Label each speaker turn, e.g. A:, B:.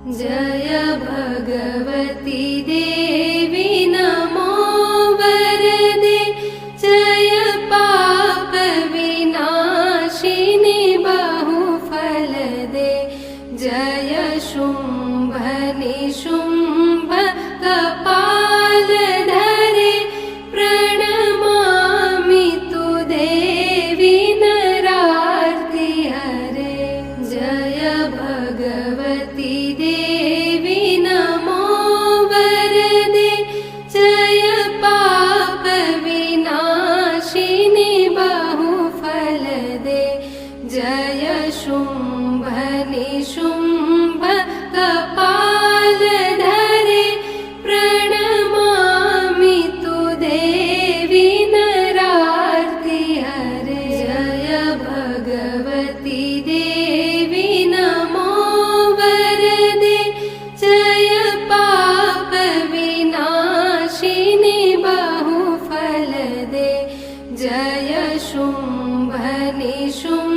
A: जय भगवती देवी नमो वरदे जय पाप विनाशिनी बहुफलदे जय शुंभ निशुंभ कपालधरे प्रणमामि तु देवी नरार्ति हरे जय भगवती देवी नमो वरदे जय पाप विनाशिनी बहुफलदे जय शुंभ निशुंभ कपालधरे प्रणमामि तु देवी नरार्ति हरे जय भगवती देवी नमो वरदे जय पाप विनाशिनी बहुफलदे जय शुंभ निशुंभ